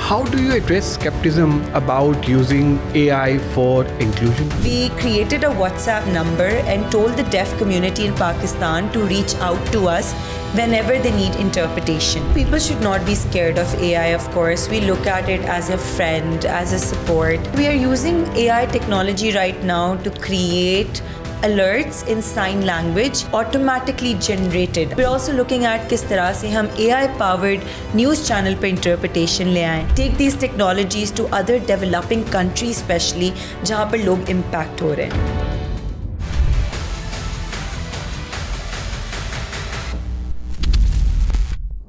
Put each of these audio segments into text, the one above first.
how do you address skepticism about using AI for inclusion? We created a WhatsApp number and told the deaf community in Pakistan to reach out to us whenever they need interpretation. People should not be scared of AI, of course. We look at it as a friend, as a support. We are using AI technology right now to create alerts in sign language automatically generated. We're also looking at किस तरह से हम AI powered news channel पे interpretation ले आएं. Take these technologies to other developing countries especially जहाँ पर लोग impact हो रहे हैं.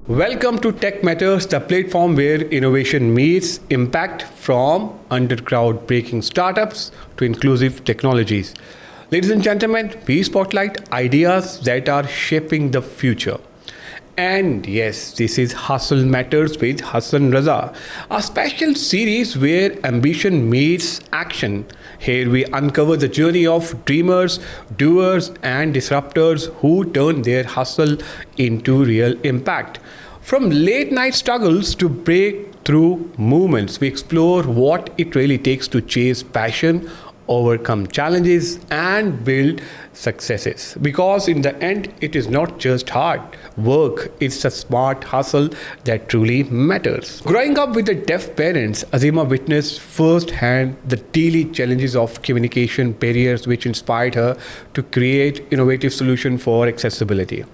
Welcome to Tech Matters, the platform where innovation meets impact, from underground breaking startups to inclusive technologies. Ladies and gentlemen, we spotlight ideas that are shaping the future. And yes, this is Hustle Matters with Hassan Raza, a special series where ambition meets action. Here we uncover the journey of dreamers, doers, and disruptors who turn their hustle into real impact. From late night struggles to breakthrough movements, we explore what it really takes to chase passion, overcome challenges, and build successes. Because in the end, it is not just hard work, it's a smart hustle that truly matters. Growing up with the deaf parents, Azima witnessed firsthand the daily challenges of communication barriers, which inspired her to create innovative solutions for accessibility.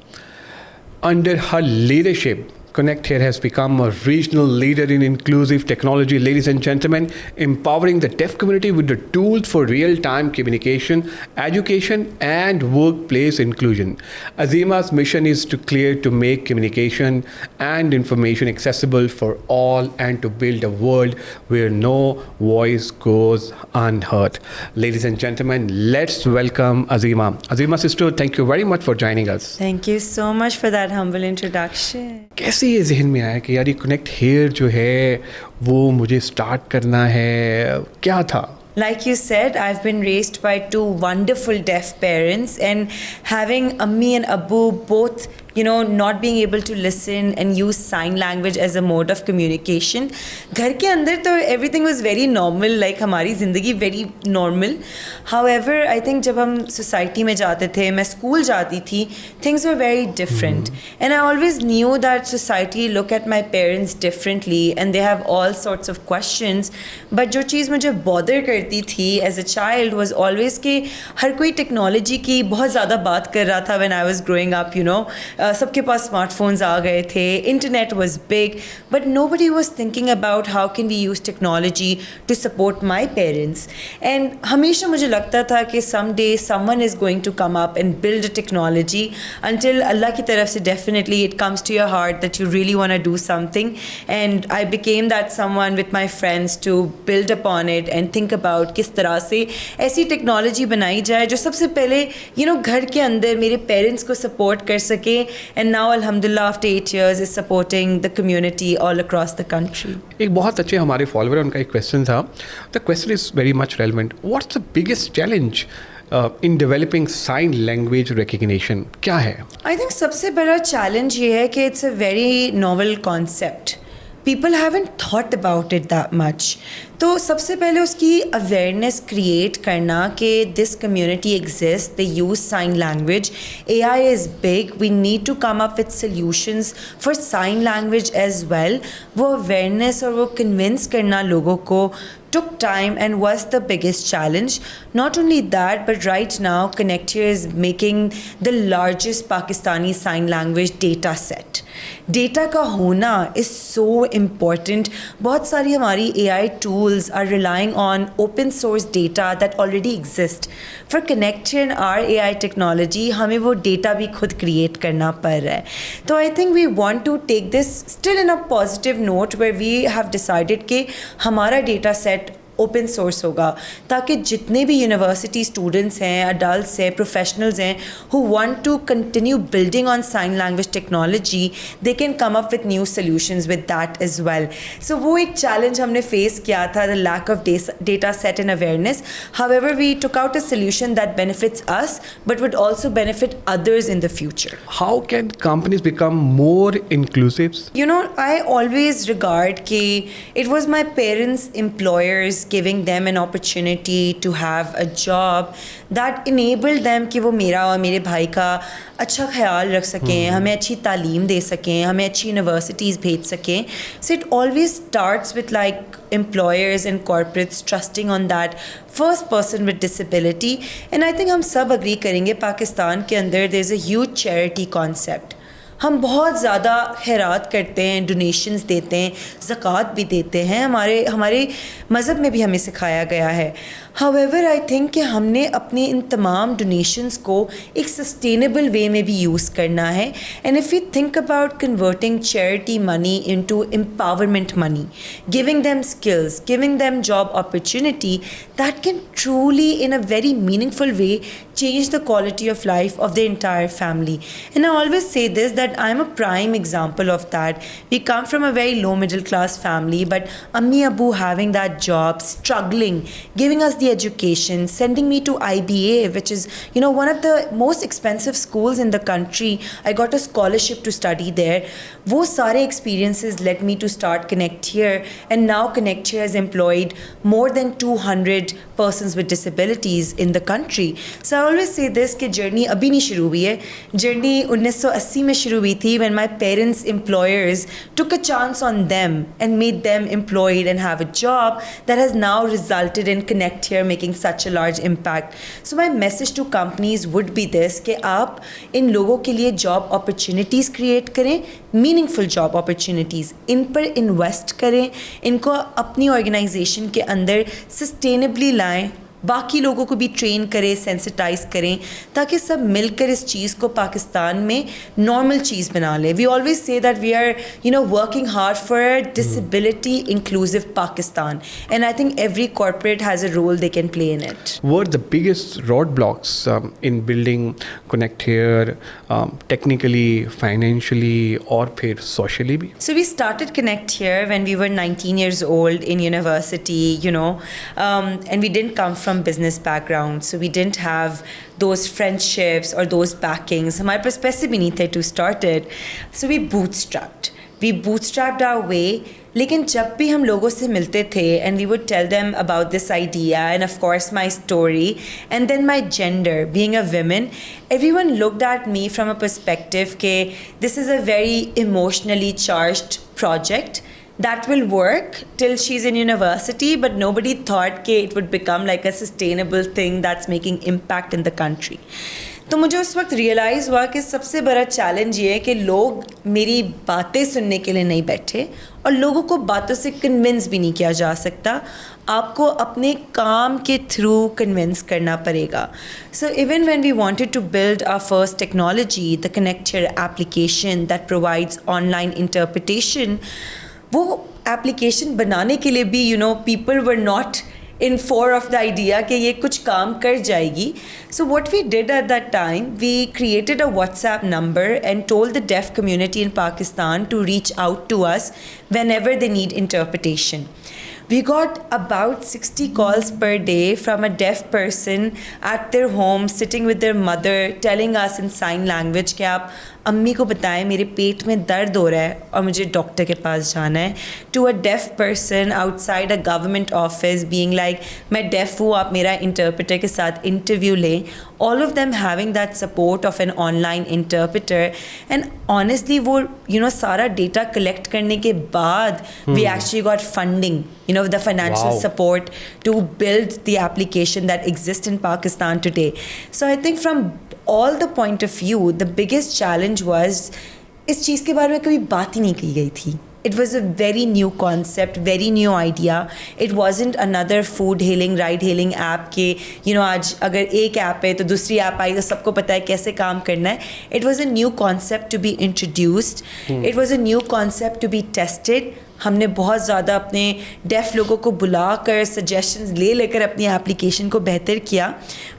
Under her leadership, Connect Here has become a regional leader in inclusive technology, ladies and gentlemen, empowering the deaf community with the tools for real-time communication, education, and workplace inclusion. Azima's mission is to make communication and information accessible for all and to build a world where no voice goes unheard. Ladies and gentlemen, let's welcome Azima. Azima sister, thank you very much for joining us. Thank you so much for that humble introduction. कैसे ये जहन में आया कि यार ये connect hair जो है वो मुझे स्टार्ट करना है, क्या था? Like you said, I've been raised by two wonderful deaf parents, and having Ammi and Abu both, not being able to listen and use sign language as a mode of communication. घर के अंदर तो everything was very normal, like हमारी ज़िंदगी very normal. However, I think जब हम society में जाते थे, मैं school जाती थी, things were very different. And I always knew that society look at my parents differently and they have all sorts of questions. But जो चीज़ मुझे bother करती थी as a child was always कि हर कोई technology की बहुत ज़्यादा बात कर रहा था when I was growing up, सबके पास स्मार्टफोन्स आ गए थे, internet was big, but nobody was thinking about how can we use technology to support my parents. And हमेशा मुझे लगता था कि some day someone is going to come up and build a technology, until अल्लाह की तरफ से definitely it comes to your heart that you really want to do something. And I became that someone with my friends to build upon it and think about किस तरह से ऐसी technology बनाई जाए जो सबसे पहले घर के अंदर मेरे पेरेंट्स को सपोर्ट कर सके. And now, alhamdulillah, after 8 years, is supporting the community all across the country. एक बहुत अच्छे हमारे फॉलोअर उनका एक क्वेश्चन था. The question is very much relevant. What's the biggest challenge in developing sign language recognition? क्या है? I think सबसे बड़ा challenge ये है कि it's a very novel concept. People haven't thought about it that much. तो सबसे पहले उसकी अवेयरनेस क्रिएट करना कि this community exist, they use sign language, AI is big, we need to come up with solutions for sign language as well. वो awareness और वो convince करना लोगों को took time and was the biggest challenge. Not only that, but right now Connect Here is making the largest Pakistani sign language data set. Data का होना is so important. बहुत सारी हमारी AI tools are relying on open source data that already exist. For Connect Here and our AI technology, हमें वो data भी खुद create करना पड़ रहा है. तो I think we want to take this still in a positive note where we have decided कि हमारा data set ओपन सोर्स होगा, ताकि जितने भी यूनिवर्सिटी स्टूडेंट्स हैं, अडल्ट्स हैं, प्रोफेशनल्स हैं who want to continue building on sign language technology, they can come up with new solutions with that as well. So वो एक चैलेंज हमने फेस किया था, the lack of data set and awareness. However we took out a solution that benefits us but would also benefit others in the future. How can companies become more inclusive? You know, I always regard कि it was my parents' employers giving them an opportunity to have a job that enabled them कि वो मेरा और मेरे भाई का अच्छा ख्याल रख सकें, हमें अच्छी तालीम दे सकें, हमें अच्छी यूनिवर्सिटीज़ भेज सकें. So it always starts with like employers and corporates trusting on that first person with disability. And I think हम सब agree करेंगे पाकिस्तान के अंदर there is a huge charity concept. हम बहुत ज़्यादा खैरात करते हैं, डोनेशंस देते हैं, ज़कात भी देते हैं, हमारे मज़हब में भी हमें सिखाया गया है. हाउएवर आई थिंक कि हमने अपने इन तमाम डोनेशंस को एक सस्टेनेबल वे में भी यूज़ करना है. And if you think about converting charity money into empowerment money, giving them skills, giving them job opportunity, that can truly in a very meaningful way change the quality of life of the entire family. And I always say this, that I'm a prime example of that. We come from a very low middle class family, but Ammi Abu having that job, struggling, giving us the education, sending me to IBA, which is, you know, one of the most expensive schools in the country. I got a scholarship to study there. वो सारे experiences led me to start Connect Here, and now Connect Here has employed more than 200 persons with disabilities in the country. So I always say this कि journey अभी नहीं शुरू हुई है, journey 1980 में शुरू हुई थी when my parents' employers took a chance on them and made them employed and have a job that has now resulted in Connect Here making such a large impact. So my message to companies would be this कि आप इन लोगों के लिए job opportunities create करें, meaningful job opportunities, इन पर invest करें, इनको अपनी organization के अंदर sustainably लाएं, बाकी लोगों को भी ट्रेन करें, सेंसिटाइज करें, ताकि सब मिलकर इस चीज़ को पाकिस्तान में नॉर्मल चीज़ बना लें. We always say that we are working hard for disability inclusive Pakistan, and I think every corporate has a role they can play in it. What are the biggest roadblocks in building Connect Here, technically, financially, or फिर socially भी? So we started Connect Here when we were 19 years old in university, and we didn't come from business background, so we didn't have those friendships or those backings. हमारे पास पैसे भी नहीं थे to start it, so we bootstrapped our way. लेकिन जब भी हम लोगों से मिलते थे and we would tell them about this idea and of course my story and then my gender, being a woman, everyone looked at me from a perspective के this is a very emotionally charged project that will work till she's in university, but nobody thought कि it would become like a sustainable thing that's making impact in the country. तो मुझे उस वक्त realise हुआ कि सबसे बड़ा challenge ये है कि लोग मेरी बातें सुनने के लिए नहीं बैठे, और लोगों को बातों से कन्विंस भी नहीं किया जा सकता, आपको अपने काम के थ्रू कन्विंस करना पड़ेगा. So even when we wanted to build our first technology, the Connect Here application that provides online interpretation, वो एप्लीकेशन बनाने के लिए भी people were not in four of the idea कि ये कुछ काम कर जाएगी. So what we did at that time, we created a WhatsApp number and told the deaf community in Pakistan to reach out to us whenever they need interpretation. We got about 60 calls per day from a deaf person at their home, sitting with their mother, telling us in sign language कि आप अम्मी को बताएं मेरे पेट में दर्द हो रहा है और मुझे डॉक्टर के पास जाना है. To a deaf person outside a government office being like मैं deaf हूँ, आप मेरा interpreter के साथ interview लें. All of them having that support of an online interpreter. And honestly वो सारा data collect करने के बाद we actually got funding, the financial support to build the application that exists in Pakistan today. So I think from all the point of view, the biggest challenge was इस चीज़ के बारे में कभी बात ही नहीं की गई थी. It was a very new concept, very new idea. It wasn't another food hailing, ride hailing app के आज अगर एक ऐप है तो दूसरी ऐप आई तो सबको पता है कैसे काम करना है. It was a new concept to be introduced. It was a new concept to be tested. हमने बहुत ज़्यादा अपने डेफ लोगों को बुलाकर सजेशंस ले लेकर अपनी एप्लीकेशन को बेहतर किया.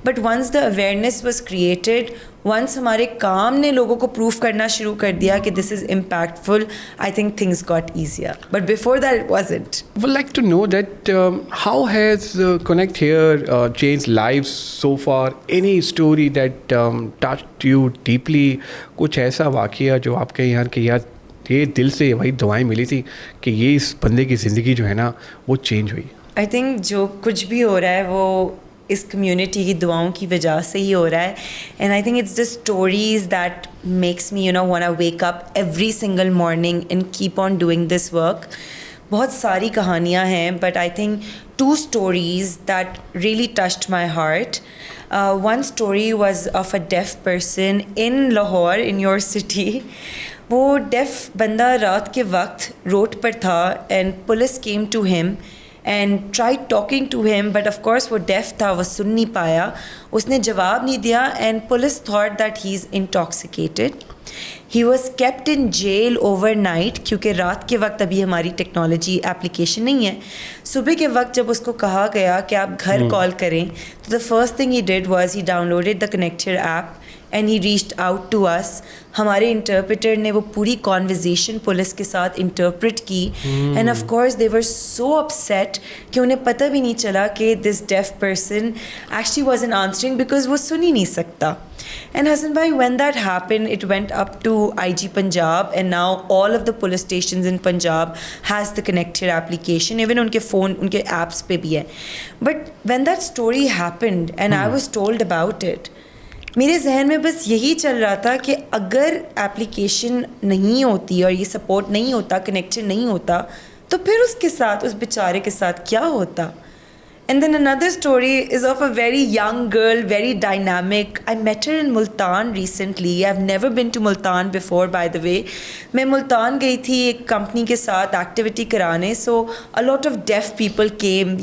But once the awareness was created, once हमारे काम ने लोगों को प्रूव करना शुरू कर दिया कि this is impactful, I think things got easier. But before that it wasn't. Would like to know that how has Connect Here changed lives so far? Any story that touched you deeply? कुछ ऐसा वाकया जो आपके यहाँ कि यार ये दिल से वही दुआएं मिली थी कि ये इस बंदे की ज़िंदगी जो है ना वो चेंज हुई. आई थिंक जो कुछ भी हो रहा है वो इस कम्युनिटी की दुआओं की वजह से ही हो रहा है. And I think it's the stories that makes me want to wake up every single morning and keep on doing this work. बहुत सारी कहानियाँ हैं, but I think 2 stories that really touched my heart. One story was of a deaf person in Lahore, in your city. वो deaf बंदा रात के वक्त road पर था and police came to him and tried talking to him, but of course वो deaf था, वो सुन नहीं पाया, उसने जवाब नहीं दिया and police thought that he's intoxicated. He was kept in jail overnight क्योंकि रात के वक्त अभी हमारी टेक्नोलॉजी एप्लीकेशन नहीं है. सुबह के वक्त जब उसको कहा गया कि आप घर कॉल करें, तो the first thing he did was he downloaded the Connect Here app and he reached out to us. हमारे इंटरप्रेटर ने वो पूरी कॉन्वर्जेसन पुलिस के साथ इंटरप्रेट की end of course they were so upset कि उन्हें पता भी नहीं चला कि this def person actually wasn't answering because वो सुन ही नहीं सकता. And Hassan bhai, when that happened, it went up to IG Punjab, and now all of the police stations in Punjab has the Connect Here application. Even उनके phone, उनके apps पे भी है. But when that story happened and I was told about it, मेरे जहन में बस यही चल रहा था कि अगर एप्लीकेशन नहीं होती और ये सपोर्ट नहीं होता, कनेक्शन नहीं होता, तो फिर उसके साथ, उस बेचारे के साथ क्या होता. And then another story is of a very young girl, very dynamic. I met her in Multan recently. I've never been to Multan before, by the way. मैं मुल्तान गई थी एक कंपनी के साथ एक्टिविटी कराने. So a lot of deaf people came.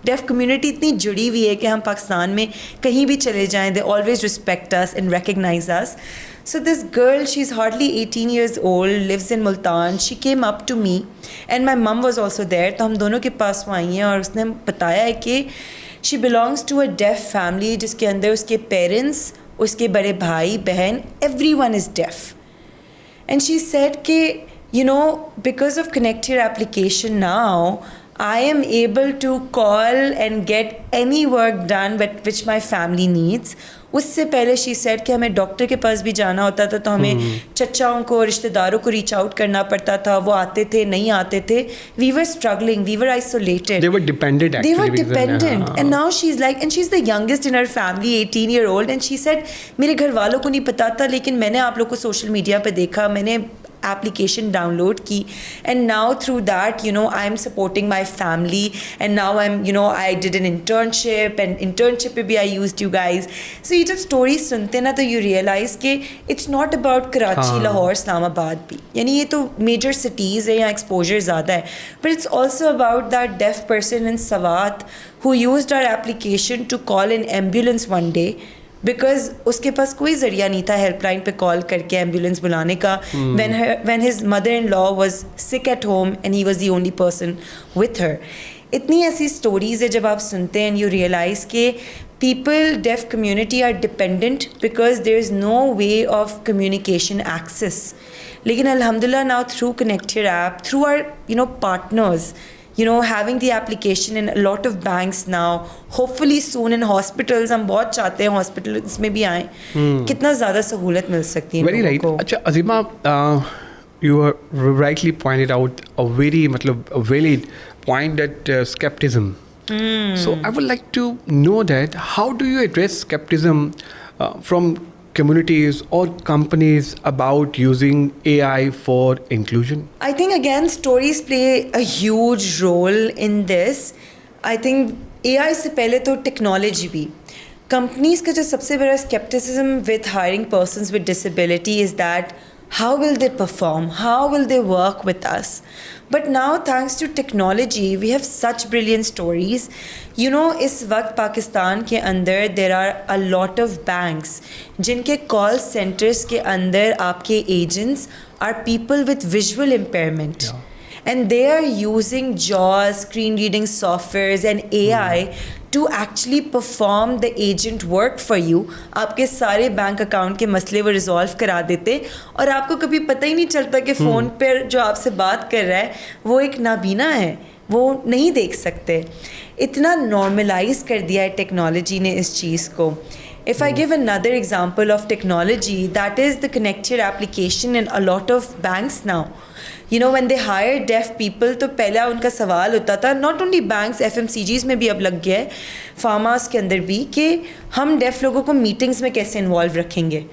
Deaf community इतनी जुड़ी हुई है कि हम पाकिस्तान में कहीं भी चले जाएं, they always respect us and recognise us. So this girl, she's hardly 18 years old, lives in Multan. She came up to me and my mum was also there. तो हम दोनों के पास वो आई हैं और उसने बताया है कि she belongs to a deaf family जिसके अंदर उसके parents, उसके बड़े भाई बहन, everyone is deaf. And she said कि because of Connect Here application now, I am able to call and get any work done which my family needs. उससे पहले she said कि हमें डॉक्टर के पास भी जाना होता था तो हमें चचाओं को, रिश्तेदारों को रीच आउट करना पड़ता था. वो आते थे, नहीं आते थे. We were struggling. We were isolated. They were dependent actually. They were dependent. And now she's like, and she's the youngest in her family, 18-year-old. And she said, मेरे घर वालों को नहीं पता था, लेकिन मैंने आप लोग को सोशल मीडिया पे देखा, मैंने application download की, and now through that I'm supporting my family, and now I did an internship, and internship पे भी I used you guys. So ये जब stories सुनते ना तो you realize कि it's not about Karachi, Lahore, Islamabad भी, यानी ये तो major cities है, यहाँ exposure ज़्यादा है, but it's also about that deaf person in Sawat who used our application to call an ambulance one day because उसके पास कोई ज़रिया नहीं था हेल्पलाइन पे कॉल करके एम्बुलेंस बुलाने का. when his mother-in-law was sick at home and he was the only person with her. इतनी ऐसी स्टोरीज़ है जब आप सुनते हैं and you realize कि people, deaf community are dependent because there is no way of communication access. लेकिन अल्हम्दुलिल्लाह now through Connect Here app, through our partners, having the application in a lot of banks now, hopefully soon in hospitals, हम बहुत चाहते हैं hospitals में भी आएँ, कितना ज़्यादा सहूलत मिल सकती है Very right. अच्छा अज़ीमा, you rightly pointed out a very valid point, that skepticism. So I would like to know that how do you address skepticism from communities or companies about using AI for inclusion? I think again stories play a huge role in this. I think AI से पहले तो technology भी. Companies का जो सबसे बड़ा skepticism with hiring persons with disability is that how will they perform? How will they work with us? But now thanks to technology, we have such brilliant stories. इस वक्त पाकिस्तान के अंदर there are a lot of banks जिनके call centers के अंदर आपके agents are people with visual impairment. Yeah. and they are using JAWS, screen reading softwares and AI to actually perform the agent work for you. आपके सारे bank account के मसले वो resolve करा देते और आपको कभी पता ही नहीं चलता कि फ़ोन पर जो आपसे बात कर रहा है वो एक नाबीना है, वो नहीं देख सकते. इतना नॉर्मलाइज कर दिया है टेक्नोलॉजी ने इस चीज़ को. If I give another example of technology, that is the connected application in a lot of banks now. You know, when they hire deaf people, तो पहला उनका सवाल होता था, not only banks, FMCGs में भी अब लग गया है, फार्मास के अंदर भी, कि हम डेफ लोगों को मीटिंग्स में कैसे इन्वॉल्व रखेंगे.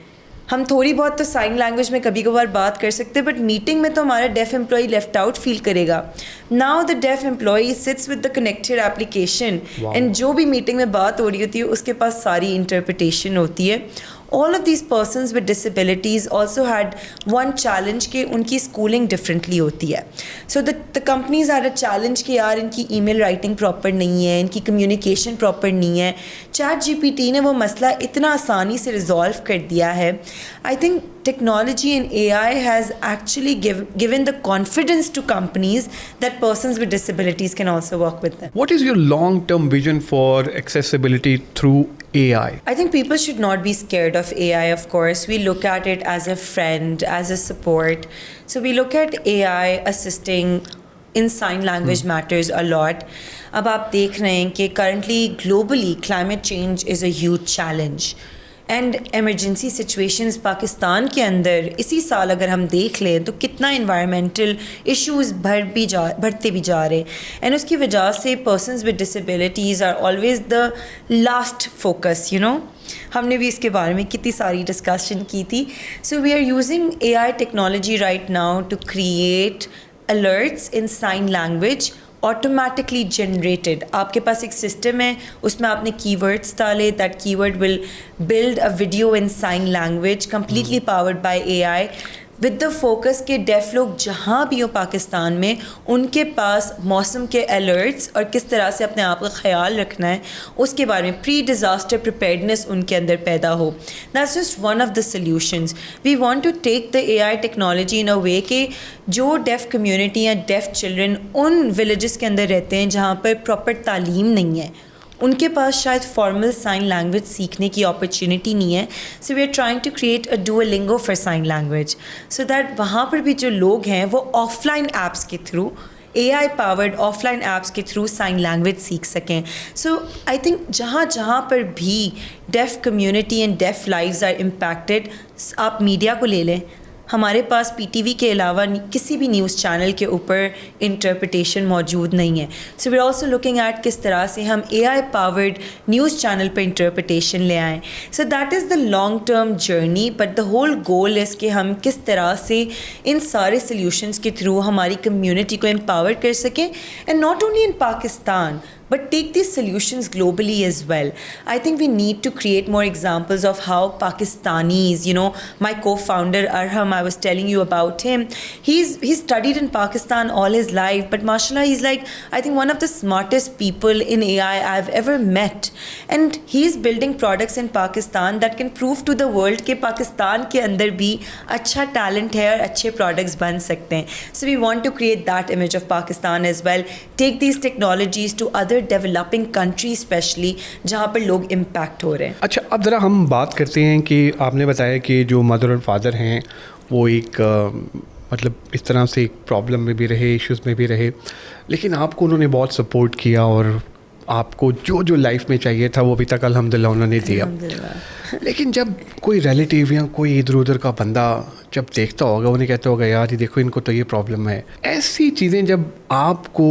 हम थोड़ी बहुत तो साइन लैंग्वेज में कभी कभार बात कर सकते हैं, बट मीटिंग में तो हमारा deaf employee left out feel करेगा. Now the deaf employee sits with the connected application and जो भी मीटिंग में बात हो रही होती है उसके पास सारी इंटरप्रिटेशन होती है. All of these persons with disabilities also had one challenge कि उनकी schooling differently होती है. So the companies had a challenge कि यार इनकी email writing proper नहीं है, इनकी communication proper नहीं है. ChatGPT ने वो मसला इतना आसानी से resolve कर दिया है. I think technology and AI has actually given the confidence to companies that persons with disabilities can also work with them. What is your long-term vision for accessibility through AI? I think people should not be scared of AI, of course. We look at it as a friend, as a support. So we look at AI assisting in sign language matters a lot. अब आप देख रहे हैं कि currently globally climate change is a huge challenge. And emergency situations Pakistan के अंदर इसी साल अगर हम देख लें तो कितना इन्वायरमेंटल इश्यूज़ बढ़ते भी जा रहे. एंड उसकी वजह से persons with disabilities are always the last focus. You know, हमने भी इसके बारे में कितनी सारी डिस्कशन की थी. So we are using AI technology right now to create alerts in sign language automatically generated. आपके पास एक सिस्टम है, उसमें आपने कीवर्ड्स डाले, that keyword will build a video in sign language completely powered by AI with the focus के deaf लोग जहाँ भी हो पाकिस्तान में उनके पास मौसम के अलर्ट्स और किस तरह से अपने आप का ख्याल रखना है उसके बारे में प्री डिज़ास्टर प्रिपेयर्डनेस उनके अंदर पैदा हो. That's just one of the solutions. We want to take the AI technology in a way कि जो डेफ कम्युनिटी या डेफ चिल्ड्रन उन विलेजेस के अंदर रहते हैं जहाँ पर प्रॉपर तालीम नहीं है, उनके पास शायद फॉर्मल साइन लैंग्वेज सीखने की अपॉर्चुनिटी नहीं है. So we are trying to create a Duolingo for sign language so that वहाँ पर भी जो लोग हैं वो ऑफलाइन ऐप्स के through, AI powered offline apps के थ्रू साइन लैंग्वेज सीख सकें. सो आई थिंक जहाँ जहाँ पर भी deaf community and deaf lives are impacted, आप मीडिया को ले लें, हमारे पास PTV के अलावा किसी भी न्यूज़ चैनल के ऊपर इंटरप्रिटेशन मौजूद नहीं है. So we are also looking at किस तरह से हम AI पावर्ड न्यूज़ चैनल पर इंटरप्रिटेशन ले आएँ. So that is the long term journey, but the whole goal is कि हम किस तरह से इन सारे सॉल्यूशंस के थ्रू हमारी कम्युनिटी को एम्पावर कर सकें, and not only in Pakistan but take these solutions globally as well. I think we need to create more examples of how Pakistanis, you know, my co-founder Arham, I was telling you about him, he's studied in Pakistan all his life, but mashallah he's like I think one of the smartest people in AI I've ever met, and he's building products in Pakistan that can prove to the world कि पाकिस्तान के अंदर भी अच्छा talent है और अच्छे products बन सकते हैं. So we want to create that image of Pakistan as well. Take these technologies to other developing country specially जहाँ पर लोग इम्पैक्ट हो रहे हैं. अच्छा, अब ज़रा हम बात करते हैं कि आपने बताया कि जो मदर और फादर हैं वो एक मतलब इस तरह से एक प्रॉब्लम में भी रहे, इश्यूज़ में भी रहे, लेकिन आपको उन्होंने बहुत सपोर्ट किया और आपको जो जो लाइफ में चाहिए था वो अभी तक अल्हम्दुलिल्लाह उन्होंने दिया. लेकिन जब कोई रिलेटिव या कोई इधर उधर का बंदा जब देखता होगा, उन्हें कहता होगा यार ये देखो इनको तो ये प्रॉब्लम है, ऐसी चीज़ें जब आपको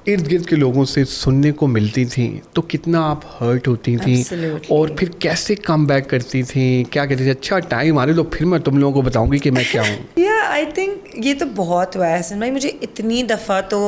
इर्द गिर्द के लोगों से सुनने को मिलती थी तो कितना आप हर्ट होती थी. Absolutely. और फिर कैसे कम बैक करती थी, क्या कहती थी अच्छा टाइम आ रहे तो फिर मैं तुम लोगों को बताऊंगी कि मैं क्या हूँ. आई थिंक ये तो बहुत हुआ है हसन भाई. मुझे इतनी दफ़ा तो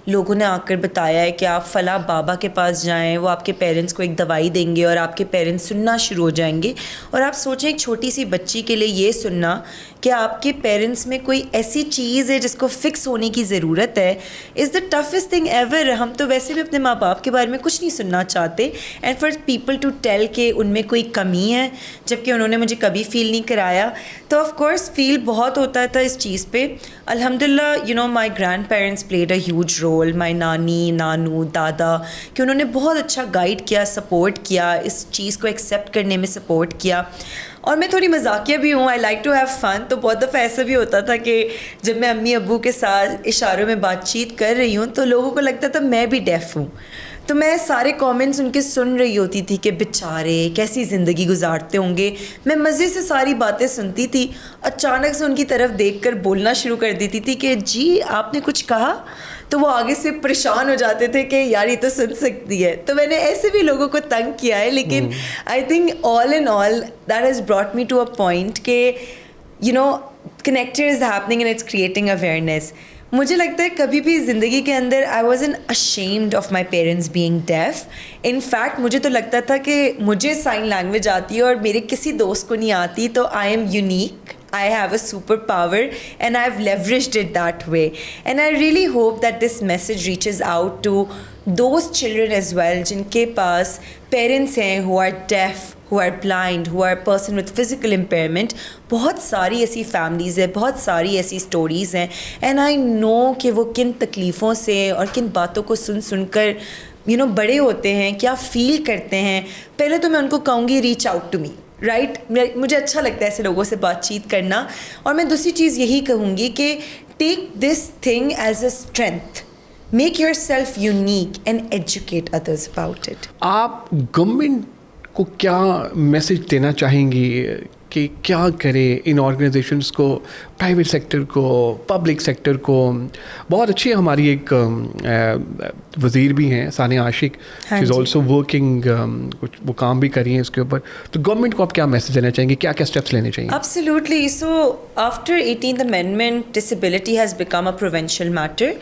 लोगों ने आकर बताया है कि आप फला बाबा के पास जाएं, वो आपके पेरेंट्स को एक दवाई देंगे और आपके पेरेंट्स सुनना शुरू हो जाएंगे. और आप सोचें एक छोटी सी बच्ची के लिए ये सुनना कि आपके पेरेंट्स में कोई ऐसी चीज़ है जिसको फिक्स होने की ज़रूरत है, is the toughest thing ever. Never, हम तो वैसे भी अपने माँ बाप के बारे में कुछ नहीं सुनना चाहते, and for people to tell कि उनमें कोई कमी है जबकि उन्होंने मुझे कभी फील नहीं कराया, तो ऑफ कोर्स फील बहुत होता था इस चीज़ पे. अल्हम्दुलिल्लाह you know my grandparents played a huge role, my nani, nanu, दादा, कि उन्होंने बहुत अच्छा गाइड किया, सपोर्ट किया, इस चीज़ को एक्सेप्ट करने में सपोर्ट किया. और मैं थोड़ी मजाकिया भी हूँ, I like to have fun, तो बहुत दफ़ा ऐसा भी होता था कि जब मैं अम्मी अब्बू के साथ इशारों में बातचीत कर रही हूँ तो लोगों को लगता था मैं भी डेफ हूँ, तो मैं सारे कमेंट्स उनके सुन रही होती थी कि बेचारे कैसी ज़िंदगी गुजारते होंगे. मैं मज़े से सारी बातें सुनती थी, अचानक से उनकी तरफ देखकर बोलना शुरू कर देती थी कि जी आपने कुछ कहा, तो वो आगे से परेशान हो जाते थे कि यार ये तो सुन सकती है. तो मैंने ऐसे भी लोगों को तंग किया है, लेकिन I think all in all that has brought me to a point कि you know connected is happening and it's creating awareness. मुझे लगता है कभी भी ज़िंदगी के अंदर I wasn't ashamed of my parents being deaf. In fact मुझे तो लगता था कि मुझे साइन लैंग्वेज आती है और मेरे किसी दोस्त को नहीं आती, तो I am unique, I have a superpower and I've leveraged it that way. And I really hope that this message reaches out to those children as well जिनके पास parents हैं who are deaf, who are blind, who are person with physical impairment. बहुत सारी ऐसी families हैं, बहुत सारी ऐसी stories हैं, and I know कि वो किन तकलीफ़ों से और किन बातों को सुन कर बड़े होते हैं, क्या फील करते हैं. पहले तो मैं उनको कहूँगी reach out to me, right. मुझे अच्छा लगता है ऐसे लोगों से बातचीत करना. और मैं दूसरी चीज़ यही कहूँगी कि take this thing as a strength, make yourself unique and educate others about it. आप गवर्नमेंट को क्या मैसेज देना चाहेंगी कि क्या करें इन ऑर्गेनाइजेशंस को, प्राइवेट सेक्टर को, पब्लिक सेक्टर को? बहुत अच्छी हमारी एक वज़ीर भी हैं Sania Ashiq, she is also working, कुछ वो काम भी कर रही हैं इसके ऊपर. तो गवर्नमेंट को आप क्या मैसेज देना चाहेंगे, क्या क्या स्टेप्स लेने चाहिए? Absolutely. So after 18th amendment disability has become a provincial matter,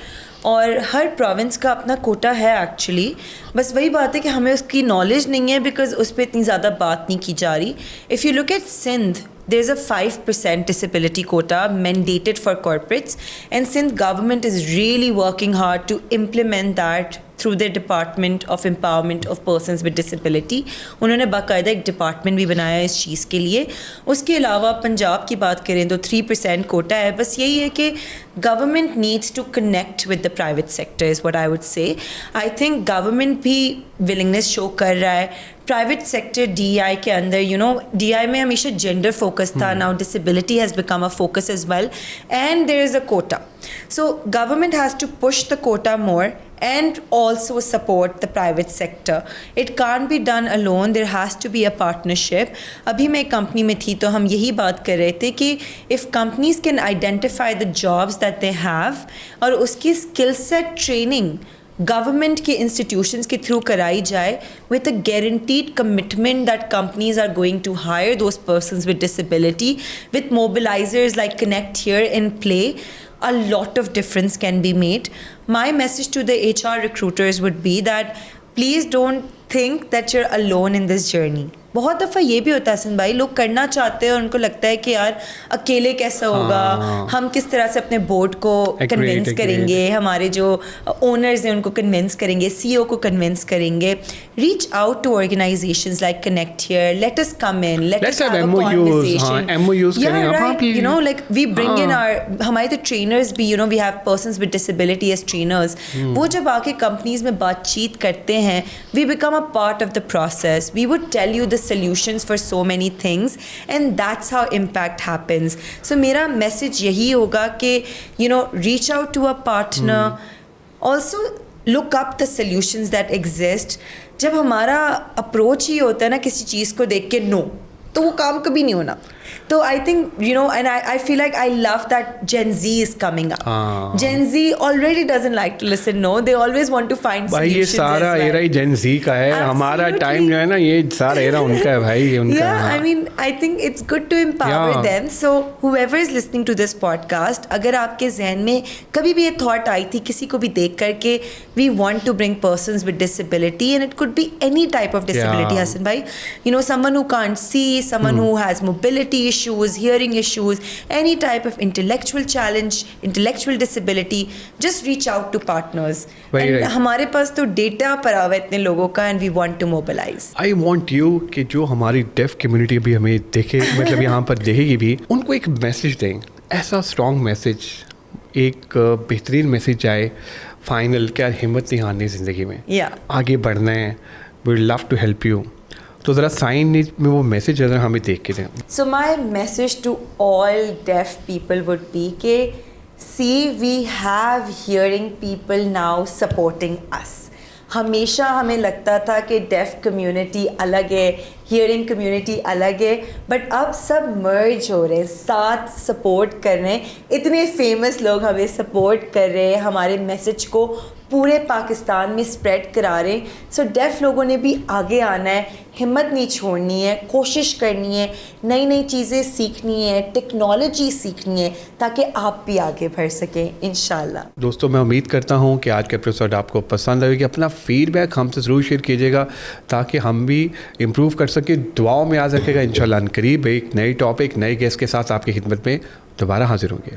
और हर प्रोविंस का अपना कोटा है एक्चुअली. बस वही बात है कि हमें उसकी नॉलेज नहीं है बिकॉज उस पर इतनी ज़्यादा बात नहीं की जा रही. If you look at Sindh, there is a 5% disability quota mandated for corporates, and Sindh government is really working hard to implement that through their Department of Empowerment of Persons with Disability. उन्होंने बाकायदा एक department भी बनाया है इस चीज़ के लिए. उसके अलावा पंजाब की बात करें तो 3% कोटा है. बस यही है कि government needs to connect with the private sector is what I would say. I think government भी विलिंगनेस शो कर रहा है. प्राइवेट सेक्टर DI के अंदर DI में हमेशा जेंडर फोकस था, now disability has become a focus as well, and there is a quota. So government has to push the quota more and also support the private sector. It can't be done alone. There has to be a partnership. अभी मैं एक company में थी तो हम यही बात कर रहे थे कि if companies can identify the jobs that they have और उसकी skill set training गवर्नमेंट के इंस्टीट्यूशंस के थ्रू कराई जाए with a guaranteed commitment that companies are going to hire those persons with disability, with mobilizers like Connect Here in play, a lot of difference can be made. My message to the HR recruiters would be that please don't think that you're alone in this journey. बहुत दफ़ा ये भी होता है हसन भाई, लोग करना चाहते हैं और उनको लगता है कि यार अकेले कैसा होगा, हम किस तरह से अपने बोर्ड को कन्विंस करेंगे, हमारे जो ओनर्स हैं उनको कन्विंस करेंगे, CEO को कन्विंस करेंगे. Reach out to organisations like Connect Hear, let us come in, let us have a conversation. MOUs करें, like we bring in our, हमारे तो ट्रेनर्स भी we have persons with disability as trainers. वो जब आके companies में बातचीत करते हैं, we become a part of the process. We would tell you the solutions for so many things, and that's how impact happens. So मेरा message यही होगा कि reach out to a partner. Also look up the solutions that exist. जब हमारा approach ही होता है ना किसी चीज़ को देख के no, तो वो काम कभी नहीं होना. So I think, and I feel like I love that Gen Z is coming up. Gen Z already doesn't like to listen, no. They always want to find भाई solutions. ये सारा एरा ही Gen Z का है. हमारा time जो है ना, ये सारा एरा उनका है भाई, उनका. Yeah, I mean, I think it's good to empower them. So whoever is listening to this podcast, अगर आपके जहन में कभी भी ये thought आई थी किसी को भी देख कर के we want to bring persons with disability, and it could be any type of disability, Hassan bhai. Someone who can't see, someone who has mobility mobility issues, hearing issues, any type of intellectual challenge, intellectual disability, just reach out to partners. Very and right. हमारे पास तो data पड़ा हुआ है इतने लोगों का, and we want to mobilize. I want you कि जो हमारी डेफ कम्युनिटी भी हमें देखे, मतलब यहाँ पर देखेगी भी, उनको एक मैसेज दें, ऐसा स्ट्रॉन्ग मैसेज, एक बेहतरीन मैसेज आए फाइनल, क्या हिम्मत नहीं हारनी ज़िंदगी में, Yeah. आगे बढ़ना है, we love to help you. तो ज़रा साइन में वो मैसेज अगर हमें देख के दें। So my message to all deaf people would be कि see, we have hearing people now supporting us. हमेशा हमें लगता था कि डेफ कम्युनिटी अलग है, हियरिंग कम्युनिटी अलग है, बट अब सब मर्ज हो रहे हैं, साथ सपोर्ट कर रहे हैं। इतने फेमस लोग हमें सपोर्ट कर रहे हैं, हमारे मैसेज को पूरे पाकिस्तान में स्प्रेड करा रहे हैं। सो डेफ लोगों ने भी आगे आना है, हिम्मत नहीं छोड़नी है, कोशिश करनी है, नई नई चीज़ें सीखनी है, टेक्नोलॉजी सीखनी है, ताकि आप भी आगे बढ़ सकें इंशाल्लाह। दोस्तों, मैं उम्मीद करता हूँ कि आज का एपिसोड आपको पसंद आएगी। अपना फीडबैक हमसे ज़रूर शेयर कीजिएगा ताकि हम भी इम्प्रूव कर सकें। दुआओं में याद रखेगा, इंशाल्लाह अनकरीब एक नई टॉपिक, नए गेस्ट के साथ आपकी खिदमत में दोबारा हाजिर होंगे।